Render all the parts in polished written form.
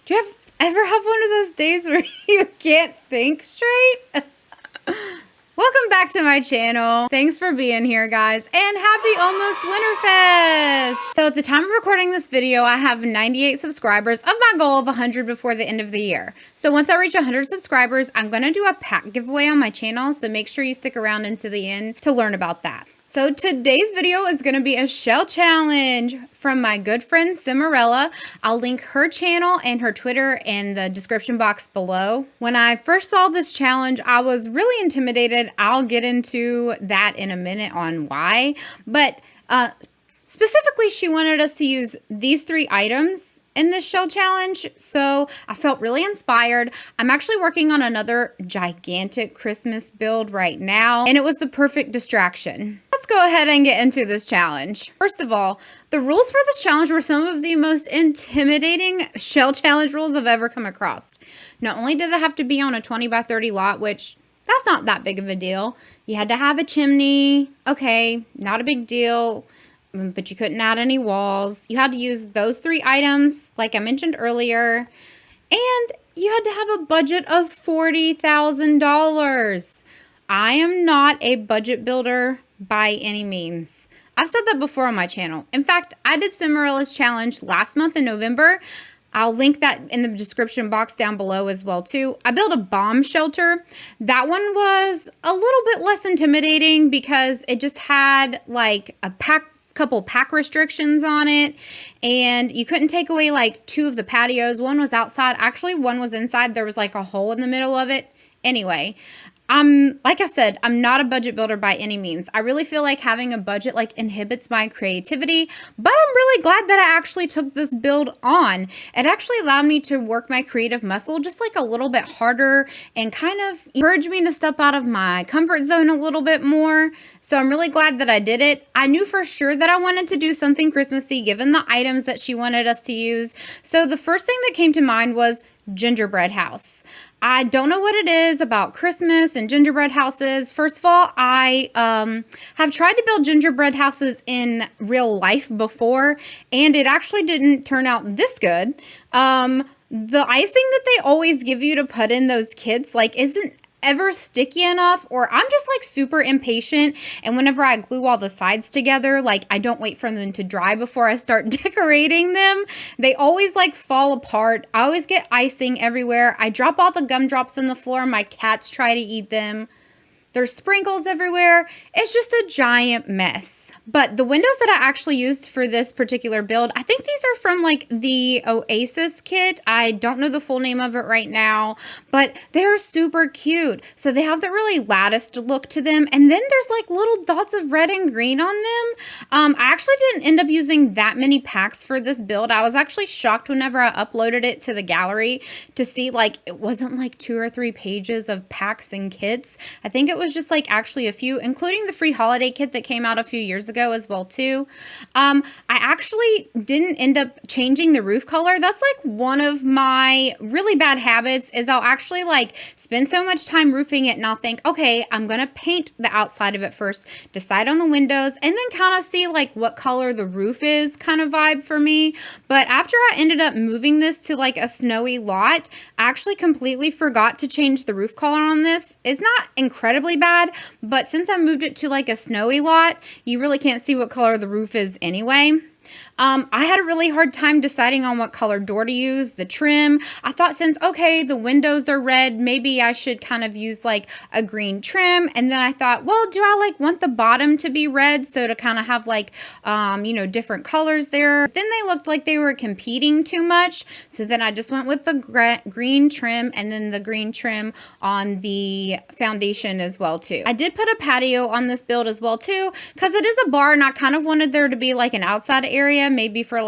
Do you ever have one of those days where you can't think straight? Welcome back to my channel. Thanks for being here, guys, and happy almost Winterfest! So at the time of recording this video, I have 98 subscribers of my goal of 100 before the end of the year. So once I reach 100 subscribers, I'm gonna do a pack giveaway on my channel, so make sure you stick around into the end to learn about that. So today's video is going to be a shell challenge from my good friend Simeralla. I'll link her channel and her Twitter in the description box below. When I first saw this challenge, I was really intimidated. I'll get into that in a minute on why. But specifically, she wanted us to use these 3 items in this shell challenge, so I felt really inspired. I'm actually working on another gigantic Christmas build right now, and it was the perfect distraction. Let's go ahead and get into this challenge. First of all, the rules for this challenge were some of the most intimidating shell challenge rules I've ever come across. Not only did it have to be on a 20 by 30 lot, which that's not that big of a deal. You had to have a chimney. Okay, not a big deal. But you couldn't add any walls. You had to use those 3 items, like I mentioned earlier, and you had to have a budget of $40,000. I am not a budget builder by any means. I've said that before on my channel. In fact, I did Simeralla's challenge last month in November. I'll link that in the description box down below as well too. I built a bomb shelter. That one was a little bit less intimidating because it just had like a couple pack restrictions on it, and you couldn't take away like 2 of the patios. One was outside, actually one was inside. There was like a hole in the middle of it. Anyway, like I said, I'm not a budget builder by any means. I really feel like having a budget like inhibits my creativity, but I'm really glad that I actually took this build on. It actually allowed me to work my creative muscle just like a little bit harder and kind of encouraged me to step out of my comfort zone a little bit more. So I'm really glad that I did it. I knew for sure that I wanted to do something Christmassy given the items that she wanted us to use. So the first thing that came to mind was gingerbread house. I don't know what it is about Christmas and gingerbread houses. First of all, I have tried to build gingerbread houses in real life before, and it actually didn't turn out this good. The icing that they always give you to put in those kits isn't ever sticky enough, or I'm just like super impatient, and whenever I glue all the sides together, I don't wait for them to dry before I start decorating them. They always fall apart. I always get icing everywhere. I drop all the gumdrops on the floor. My cats try to eat them. There's sprinkles everywhere. It's just a giant mess. But the windows that I actually used for this particular build, I think these are from the Oasis kit. I don't know the full name of it right now, but they're super cute. So they have the really latticed look to them. And then there's little dots of red and green on them. I actually didn't end up using that many packs for this build. I was actually shocked whenever I uploaded it to the gallery to see it wasn't 2 or 3 pages of packs and kits. I think it was just actually a few, including the free holiday kit that came out a few years ago as well too. I actually didn't end up changing the roof color. That's one of my really bad habits, is I'll actually spend so much time roofing it and I'll think, okay, I'm gonna paint the outside of it first, decide on the windows, and then kind of see what color the roof is kind of vibe for me. But after I ended up moving this to a snowy lot, I actually completely forgot to change the roof color on this. It's not incredibly bad, but since I moved it to a snowy lot, you really can't see what color the roof is anyway. I had a really hard time deciding on what color door to use, the trim. I thought, since, okay, the windows are red, maybe I should kind of use a green trim. And then I thought, well, do I want the bottom to be red? So to kind of have different colors there. Then they looked like they were competing too much. So then I just went with the green trim, and then the green trim on the foundation as well too. I did put a patio on this build as well too, because it is a bar, and I kind of wanted there to be an outside area, maybe for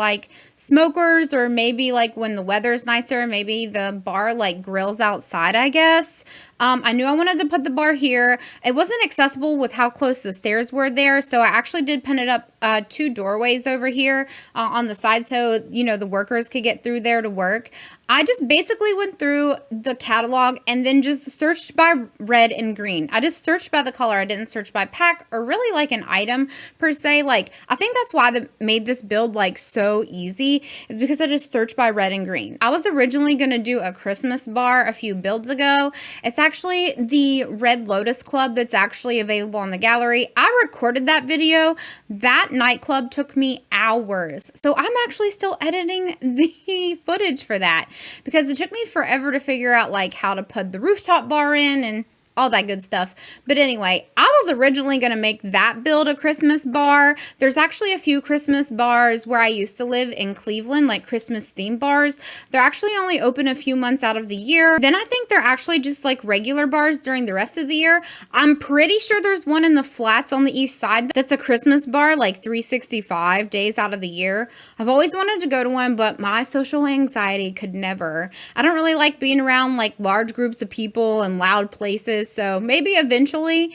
smokers, or maybe when the weather's nicer, maybe the bar grills outside, I guess. I knew I wanted to put the bar here. It wasn't accessible with how close the stairs were there, so I actually did put it up two doorways over here on the side so, you know, the workers could get through there to work. I just basically went through the catalog and then just searched by red and green. I just searched by the color. I didn't search by pack or really like an item per se. Like, I think that's why that made this build like so easy, is because I just searched by red and green. I was originally going to do a Christmas bar a few builds ago. It's actually the Red Lotus Club that's actually available on the gallery. I recorded that video. That nightclub took me hours. So I'm actually still editing the footage for that, because it took me forever to figure out like how to put the rooftop bar in and all that good stuff. But anyway, I was originally going to make that build a Christmas bar. There's actually a few Christmas bars where I used to live in Cleveland, like Christmas themed bars. They're actually only open a few months out of the year. Then I think they're actually just like regular bars during the rest of the year. I'm pretty sure there's one in the flats on the east side that's a Christmas bar, like 365 days out of the year. I've always wanted to go to one, but my social anxiety could never. I don't really like being around like large groups of people and loud places. So maybe eventually,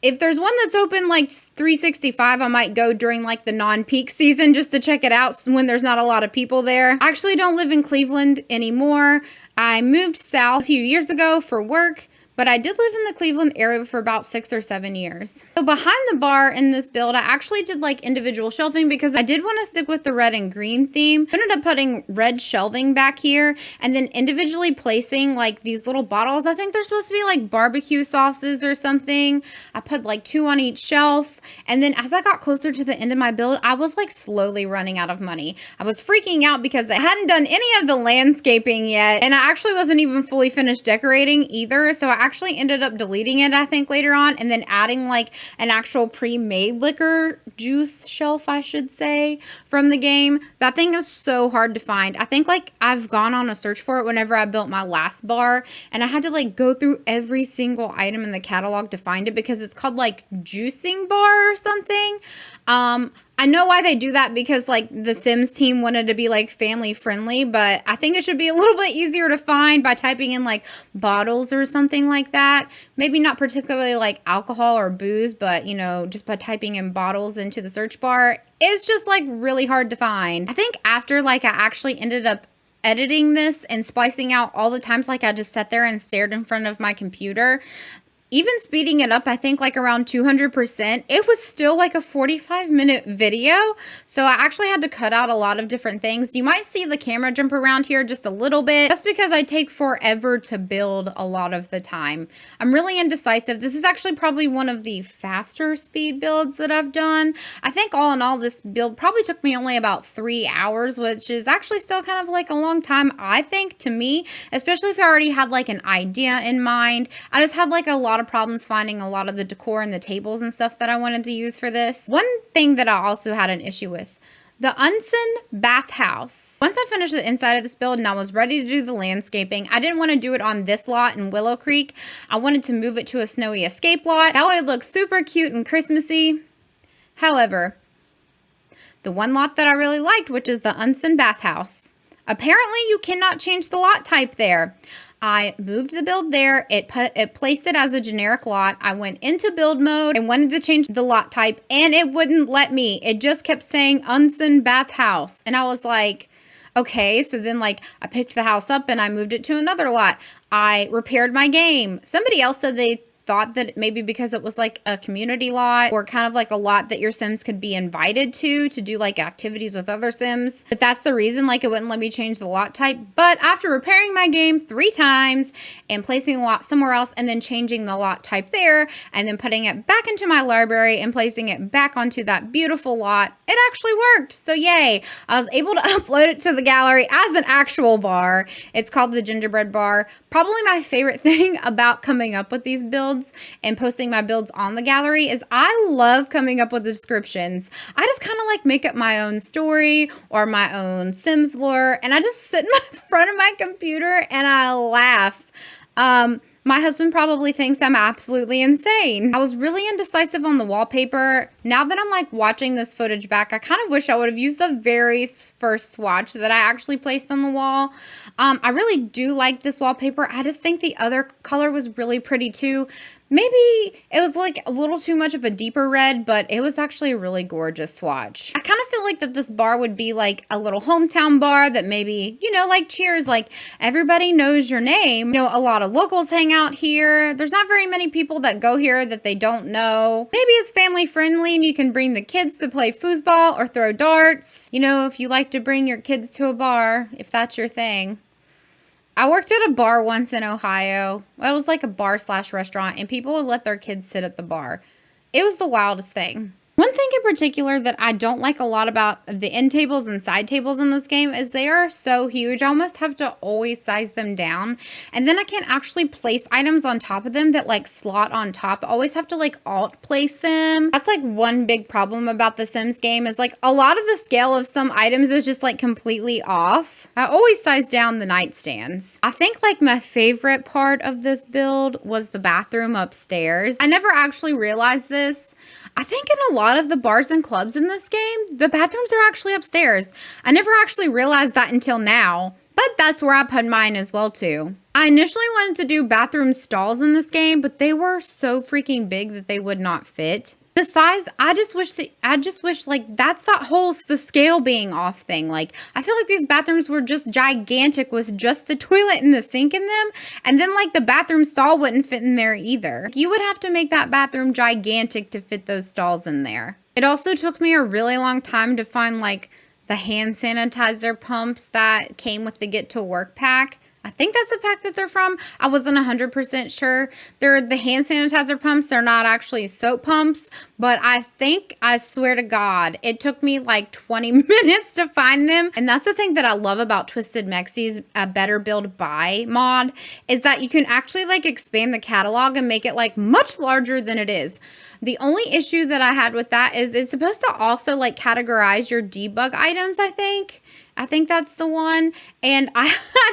if there's one that's open like 365, I might go during like the non-peak season just to check it out when there's not a lot of people there. I actually don't live in Cleveland anymore. I moved south a few years ago for work, but I did live in the Cleveland area for about 6 or 7 years. So behind the bar in this build, I actually did like individual shelving because I did want to stick with the red and green theme. I ended up putting red shelving back here and then individually placing like these little bottles. I think they're supposed to be like barbecue sauces or something. I put like 2 on each shelf. And then as I got closer to the end of my build, I was like slowly running out of money. I was freaking out because I hadn't done any of the landscaping yet. And I actually wasn't even fully finished decorating either. So I actually ended up deleting it, I think, later on, and then adding like an actual pre-made liquor juice shelf, I should say, from the game. That thing is so hard to find. I think like I've gone on a search for it whenever I built my last bar, and I had to like go through every single item in the catalog to find it because it's called like juicing bar or something. I know why they do that, because like the Sims team wanted to be like family friendly, but I think it should be a little bit easier to find by typing in like bottles or something like that. Maybe not particularly like alcohol or booze, but you know, just by typing in bottles into the search bar, it's just like really hard to find. I think after like I actually ended up editing this and splicing out all the times like I just sat there and stared in front of my computer, even speeding it up, I think like around 200%, it was still like a 45-minute video. So I actually had to cut out a lot of different things. You might see the camera jump around here just a little bit. That's because I take forever to build a lot of the time. I'm really indecisive. This is actually probably one of the faster speed builds that I've done. I think all in all, this build probably took me only about 3 hours, which is actually still kind of like a long time, I think, to me, especially if I already had like an idea in mind. I just had like a lot of problems finding a lot of the decor and the tables and stuff that I wanted to use for this. One thing that I also had an issue with, the onsen bathhouse. Once I finished the inside of this build and I was ready to do the landscaping, I didn't want to do it on this lot in Willow Creek. I wanted to move it to a snowy escape lot. That way it looks super cute and Christmassy. However, the one lot that I really liked, which is the onsen bathhouse, apparently you cannot change the lot type there. I moved the build there. It placed it as a generic lot. I went into build mode and wanted to change the lot type, and it wouldn't let me. It just kept saying onsen bathhouse. And I was like, okay. So then like I picked the house up and I moved it to another lot. I repaired my game. Somebody else said they thought that maybe because it was like a community lot or kind of like a lot that your Sims could be invited to do like activities with other Sims, that that's the reason like it wouldn't let me change the lot type. But after repairing my game 3 times and placing the lot somewhere else and then changing the lot type there and then putting it back into my library and placing it back onto that beautiful lot, it actually worked. So yay, I was able to upload it to the gallery as an actual bar. It's called the Gingerbread Bar. Probably my favorite thing about coming up with these builds and posting my builds on the gallery is I love coming up with the descriptions. I just kind of like make up my own story or my own Sims lore, and I just sit in front of my computer and I laugh. My husband probably thinks I'm absolutely insane. I was really indecisive on the wallpaper. Now that I'm like watching this footage back, I kind of wish I would have used the very first swatch that I actually placed on the wall. I really do like this wallpaper. I just think the other color was really pretty too. Maybe it was like a little too much of a deeper red, but it was actually a really gorgeous swatch. I kind of feel like that this bar would be like a little hometown bar that maybe, you know, like Cheers, like everybody knows your name. You know, a lot of locals hang out here. There's not very many people that go here that they don't know. Maybe it's family friendly and you can bring the kids to play foosball or throw darts. You know, if you like to bring your kids to a bar, if that's your thing. I worked at a bar once in Ohio. Well, it was like a bar slash restaurant, and people would let their kids sit at the bar. It was the wildest thing. One thing in particular that I don't like a lot about the end tables and side tables in this game is they are so huge. I almost have to always size them down. And then I can't actually place items on top of them that like slot on top. I always have to like alt place them. That's like one big problem about the Sims game is like a lot of the scale of some items is just like completely off. I always size down the nightstands. I think like my favorite part of this build was the bathroom upstairs. I never actually realized this. I think in a lot of the bars and clubs in this game, the bathrooms are actually upstairs. I never actually realized that until now, but that's where I put mine as well too. I initially wanted to do bathroom stalls in this game, but they were so freaking big that they would not fit. The size, I just wish like that's the scale being off thing. Like I feel like these bathrooms were just gigantic with just the toilet and the sink in them. And then like the bathroom stall wouldn't fit in there either. You would have to make that bathroom gigantic to fit those stalls in there. It also took me a really long time to find like the hand sanitizer pumps that came with the Get to Work pack. I think that's the pack that they're from. I wasn't 100% sure. They're the hand sanitizer pumps. They're not actually soap pumps, but I swear to God, it took me like 20 minutes to find them. And that's the thing that I love about Twisted Mexie's Better Build Buy mod is that you can actually like expand the catalog and make it like much larger than it is. The only issue that I had with that is it's supposed to also like categorize your debug items, I think. I think that's the one. And I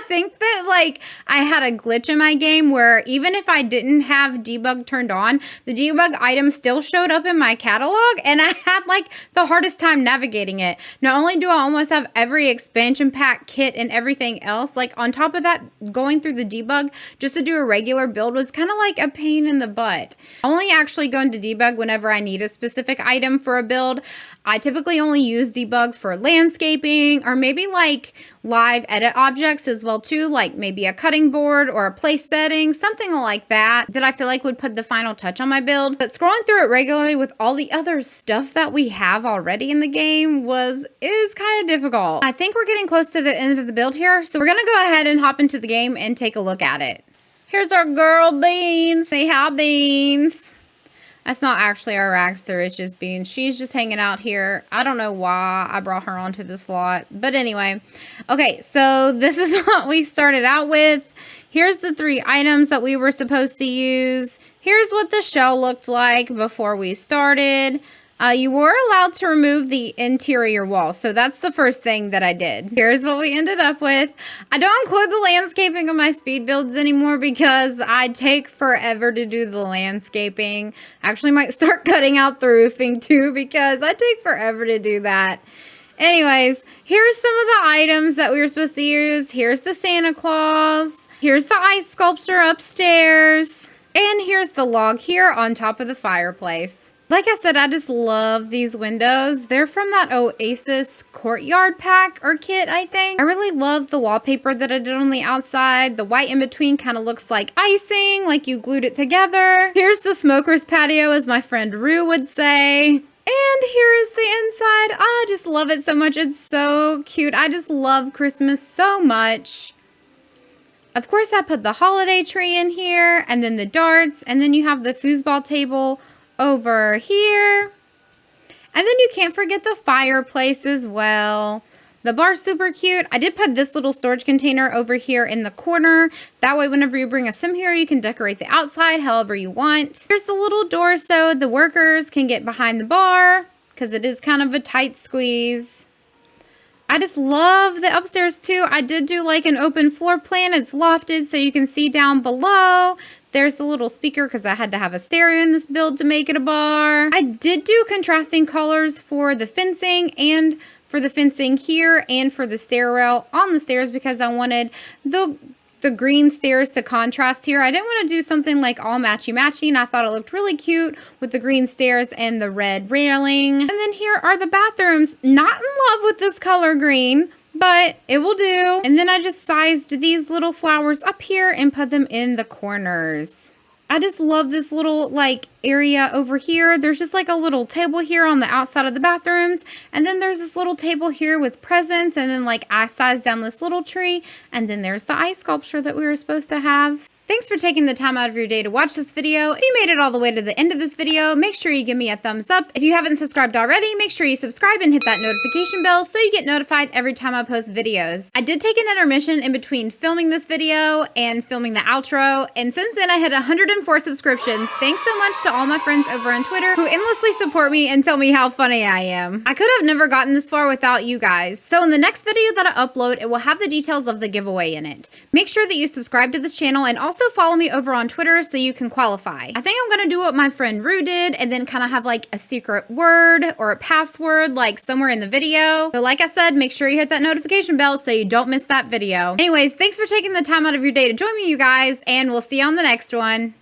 think that like I had a glitch in my game where even if I didn't have debug turned on, the debug item still showed up in my catalog and I had like the hardest time navigating it. Not only do I almost have every expansion pack kit and everything else, like on top of that, going through the debug just to do a regular build was kind of like a pain in the butt. I only actually go into debug whenever I need a specific item for a build. I typically only use debug for landscaping or maybe like live edit objects as well too, like maybe a cutting board or a place setting, something like that I feel like would put the final touch on my build. But scrolling through it regularly with all the other stuff that we have already in the game is kind of difficult. I think we're getting close to the end of the build here, so we're gonna go ahead and hop into the game and take a look at it. Here's our girl Beans. Say hi, Beans. That's not actually our rags to riches Beans. She's just hanging out here. I don't know why I brought her onto this lot. But anyway. Okay, so this is what we started out with. Here's the 3 items that we were supposed to use. Here's what the shell looked like before we started. You were allowed to remove the interior wall. So that's the first thing that I did. Here's what we ended up with. I don't include the landscaping of my speed builds anymore because I take forever to do the landscaping. I actually might start cutting out the roofing too because I take forever to do that. Anyways, here's some of the items that we were supposed to use. Here's the Santa Claus. Here's the ice sculpture upstairs. And here's the log here on top of the fireplace. Like I said, I just love these windows. They're from that Oasis courtyard pack or kit, I think. I really love the wallpaper that I did on the outside. The white in between kind of looks like icing, like you glued it together. Here's the smoker's patio, as my friend Rue would say. And here is the inside. I just love it so much. It's so cute. I just love Christmas so much. Of course, I put the holiday tree in here, and then the darts, and then you have the foosball table over here. And then you can't forget the fireplace as well. The bar's super cute. I did put this little storage container over here in the corner. That way, whenever you bring a sim here, you can decorate the outside however you want. Here's the little door so the workers can get behind the bar because it is kind of a tight squeeze. I just love the upstairs too. I did do like an open floor plan. It's lofted so you can see down below. There's the little speaker because I had to have a stereo in this build to make it a bar. I did do contrasting colors for the fencing and for the fencing here and for the stairrail on the stairs because I wanted the the green stairs to contrast here. I didn't want to do something like all matchy-matchy, and I thought it looked really cute with the green stairs and the red railing. And then here are the bathrooms. Not in love with this color green, but it will do. And then I just sized these little flowers up here and put them in the corners. I just love this little like area over here. There's just like a little table here on the outside of the bathrooms. And then there's this little table here with presents. And then like I sized down this little tree. And then there's the ice sculpture that we were supposed to have. Thanks for taking the time out of your day to watch this video. If you made it all the way to the end of this video, make sure you give me a thumbs up. If you haven't subscribed already, make sure you subscribe and hit that notification bell so you get notified every time I post videos. I did take an intermission in between filming this video and filming the outro, and since then I hit 104 subscriptions. Thanks so much to all my friends over on Twitter who endlessly support me and tell me how funny I am. I could have never gotten this far without you guys. So in the next video that I upload, it will have the details of the giveaway in it. Make sure that you subscribe to this channel and also follow me over on Twitter so you can qualify. I think I'm gonna do what my friend Rue did and then kind of have like a secret word or a password like somewhere in the video. So like I said, make sure you hit that notification bell so you don't miss that video. Anyways, thanks for taking the time out of your day to join me, you guys, and we'll see you on the next one.